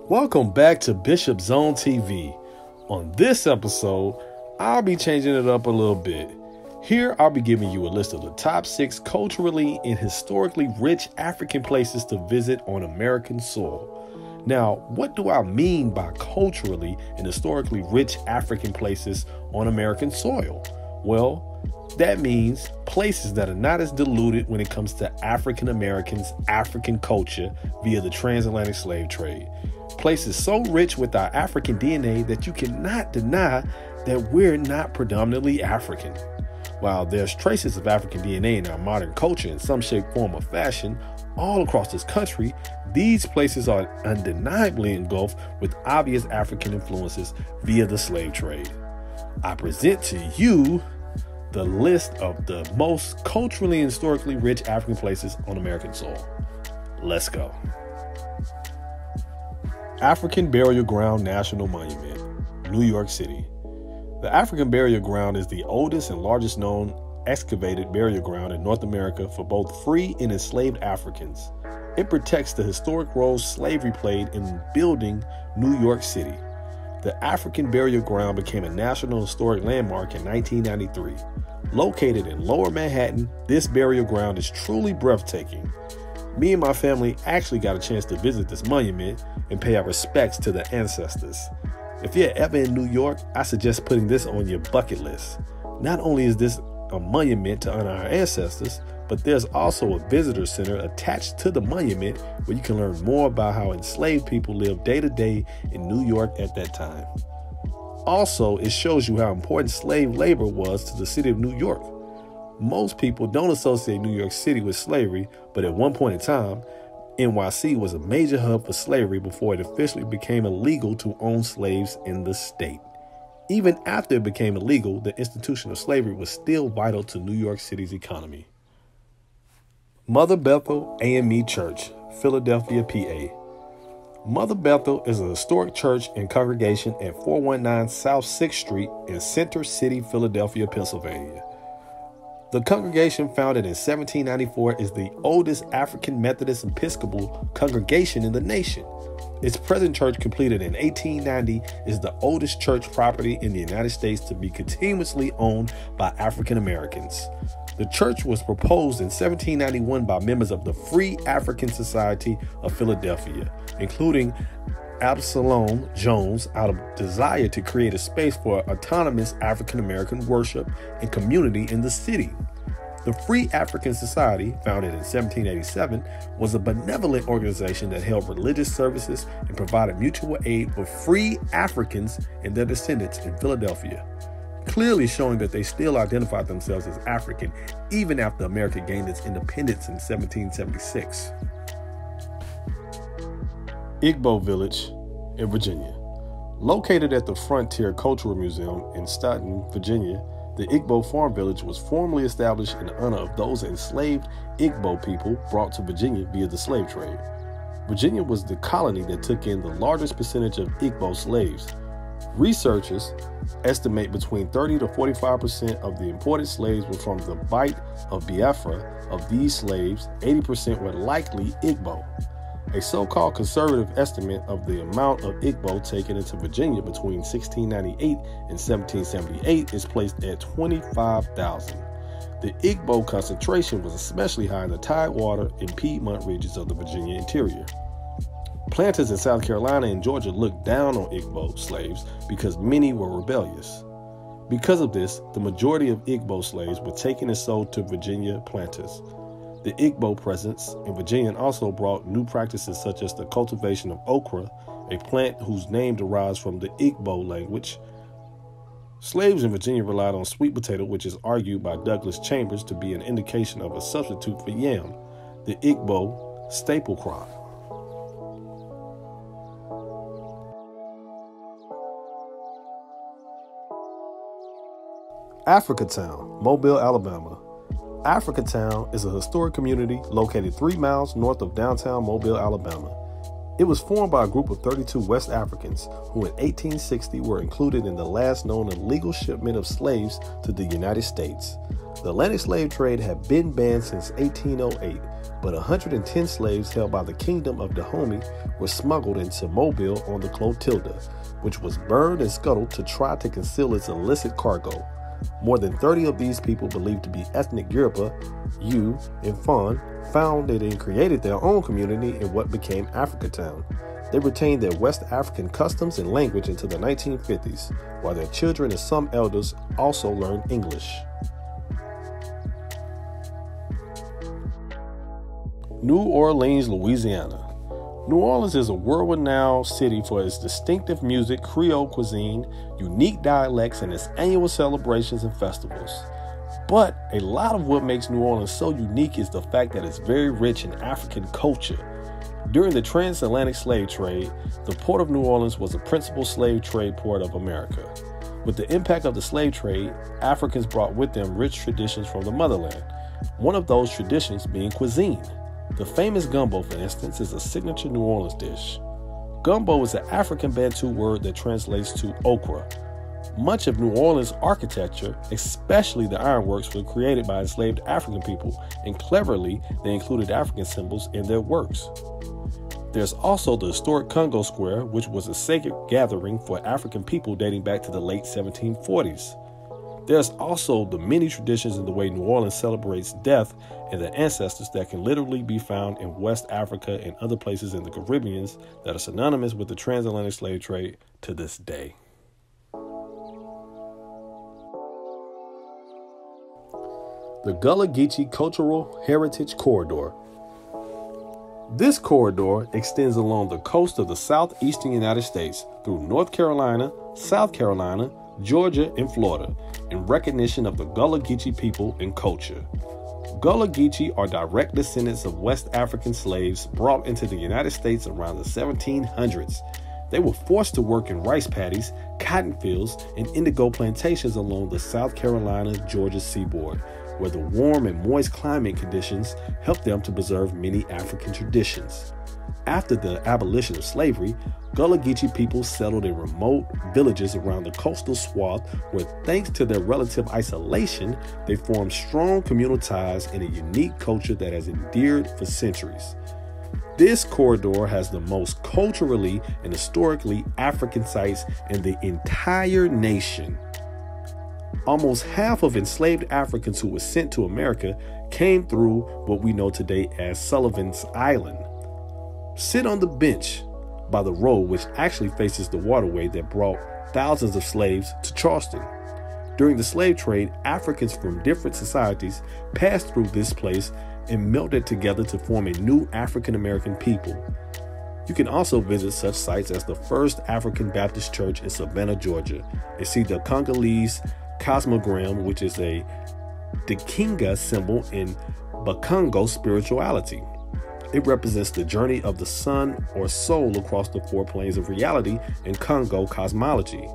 Welcome back to Bishop Zone TV. On this episode, I'll be changing it up a little bit. Here, I'll be giving you a list of the top 6 culturally and historically rich African places to visit on American soil. Now, what do I mean by culturally and historically rich African places on American soil? Well, that means places that are not as diluted when it comes to African Americans' African culture via the transatlantic slave trade. Places so rich with our African DNA that you cannot deny that we're not predominantly African. While there's traces of African DNA in our modern culture in some shape, form, or fashion all across this country, these places are undeniably engulfed with obvious African influences via the slave trade. I present to you the list of the most culturally and historically rich African places on American soil. Let's go. African Burial Ground National Monument, New York City. The African Burial Ground is the oldest and largest known excavated burial ground in North America for both free and enslaved Africans. It protects the historic role slavery played in building New York City. The African Burial Ground became a National Historic Landmark in 1993. Located in Lower Manhattan, this burial ground is truly breathtaking. Me and my family actually got a chance to visit this monument and pay our respects to the ancestors. If you're ever in New York, I suggest putting this on your bucket list. Not only is this a monument to honor our ancestors, but there's also a visitor center attached to the monument where you can learn more about how enslaved people lived day to day in New York at that time. Also, it shows you how important slave labor was to the city of New York. Most people don't associate New York City with slavery, but at one point in time, NYC was a major hub for slavery before it officially became illegal to own slaves in the state. Even after it became illegal, the institution of slavery was still vital to New York City's economy. Mother BethelAME Church, Philadelphia, PA. Mother Bethel is a historic church and congregation at 419 South 6th Street in Center City, Philadelphia, Pennsylvania. The congregation, founded in 1794, is the oldest African Methodist Episcopal congregation in the nation. Its present church, completed in 1890, is the oldest church property in the United States to be continuously owned by African Americans. The church was proposed in 1791 by members of the Free African Society of Philadelphia, including Absalom Jones, out of desire to create a space for autonomous African American worship and community in the city. The Free African Society, founded in 1787, was a benevolent organization that held religious services and provided mutual aid for free Africans and their descendants in Philadelphia, clearly showing that they still identified themselves as African even after America gained its independence in 1776. Igbo Village in Virginia. Located at the Frontier Cultural Museum in Staunton, Virginia, the Igbo Farm Village was formally established in honor of those enslaved Igbo people brought to Virginia via the slave trade. Virginia was the colony that took in the largest percentage of Igbo slaves. Researchers estimate between 30 to 45% of the imported slaves were from the Bight of Biafra. Of these slaves, 80% were likely Igbo. A so-called conservative estimate of the amount of Igbo taken into Virginia between 1698 and 1778 is placed at 25,000. The Igbo concentration was especially high in the Tidewater and Piedmont regions of the Virginia interior. Planters in South Carolina and Georgia looked down on Igbo slaves because many were rebellious. Because of this, the majority of Igbo slaves were taken and sold to Virginia planters. The Igbo presence in Virginia also brought new practices such as the cultivation of okra, a plant whose name derives from the Igbo language. Slaves in Virginia relied on sweet potato, which is argued by Douglas Chambers to be an indication of a substitute for yam, the Igbo staple crop. Africatown, Mobile, Alabama. Africatown is a historic community located 3 miles north of downtown Mobile, Alabama. It was formed by a group of 32 West Africans who in 1860 were included in the last known illegal shipment of slaves to the United States. The Atlantic slave trade had been banned since 1808, but 110 slaves held by the Kingdom of Dahomey were smuggled into Mobile on the Clotilda, which was burned and scuttled to try to conceal its illicit cargo. More than 30 of these people, believed to be ethnic Yoruba, Yu, and Fon, founded and created their own community in what became Africatown. They retained their West African customs and language into the 1950s, while their children and some elders also learned English. New Orleans, Louisiana. New Orleans is a world-renowned city for its distinctive music, Creole cuisine, unique dialects, and its annual celebrations and festivals. But a lot of what makes New Orleans so unique is the fact that it's very rich in African culture. During the transatlantic slave trade, the port of New Orleans was the principal slave trade port of America. With the impact of the slave trade, Africans brought with them rich traditions from the motherland, one of those traditions being cuisine. The famous gumbo, for instance, is a signature New Orleans dish. Gumbo is an African Bantu word that translates to okra. Much of New Orleans architecture, especially the ironworks, were created by enslaved African people, and cleverly, they included African symbols in their works. There's also the historic Congo Square, which was a sacred gathering for African people dating back to the late 1740s. There's also the many traditions in the way New Orleans celebrates death and the ancestors that can literally be found in West Africa and other places in the Caribbean that are synonymous with the transatlantic slave trade to this day. The Gullah Geechee Cultural Heritage Corridor. This corridor extends along the coast of the southeastern United States through North Carolina, South Carolina, Georgia, and Florida in recognition of the Gullah Geechee people and culture. Gullah Geechee are direct descendants of West African slaves brought into the United States around the 1700s. They were forced to work in rice paddies, cotton fields, and indigo plantations along the South Carolina-Georgia seaboard, where the warm and moist climate conditions helped them to preserve many African traditions. After the abolition of slavery, Gullah Geechee people settled in remote villages around the coastal swath where, thanks to their relative isolation, they formed strong communal ties and a unique culture that has endured for centuries. This corridor has the most culturally and historically African sites in the entire nation. Almost half of enslaved Africans who were sent to America came through what we know today as Sullivan's Island. Sit on the bench by the road, which actually faces the waterway that brought thousands of slaves to Charleston. During the slave trade, Africans from different societies passed through this place and melted together to form a new African American people. You can also visit such sites as the First African Baptist Church in Savannah, Georgia, and see the Congolese cosmogram, which is a Dikinga symbol in Bakongo spirituality. It represents the journey of the sun or soul across the four planes of reality in Congo cosmology.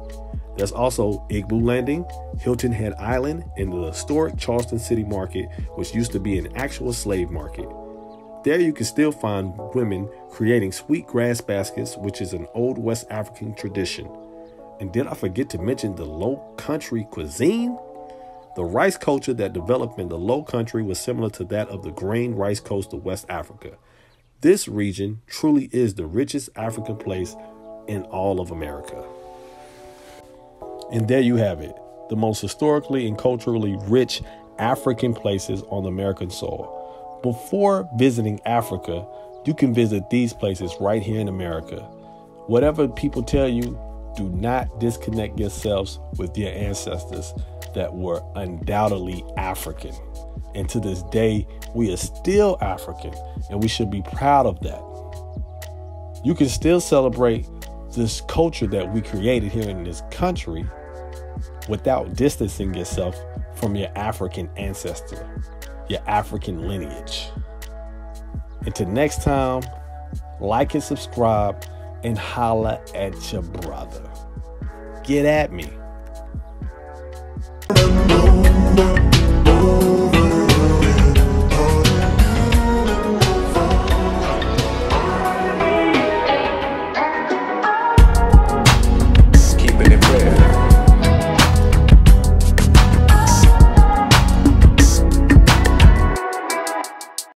There's also Igbo Landing, Hilton Head Island, and the historic Charleston City Market, which used to be an actual slave market. There you can still find women creating sweet grass baskets, which is an old West African tradition. And did I forget to mention the low country cuisine? The rice culture that developed in the low country was similar to that of the grain rice coast of West Africa. This region truly is the richest African place in all of America. And there you have it, the most historically and culturally rich African places on American soil. Before visiting Africa, you can visit these places right here in America. Whatever people tell you, do not disconnect yourselves with your ancestors that were undoubtedly African. And to this day, we are still African, and we should be proud of that. You can still celebrate this culture that we created here in this country without distancing yourself from your African ancestor, your African lineage. Until next time, like and subscribe and holla at your brother. Get at me.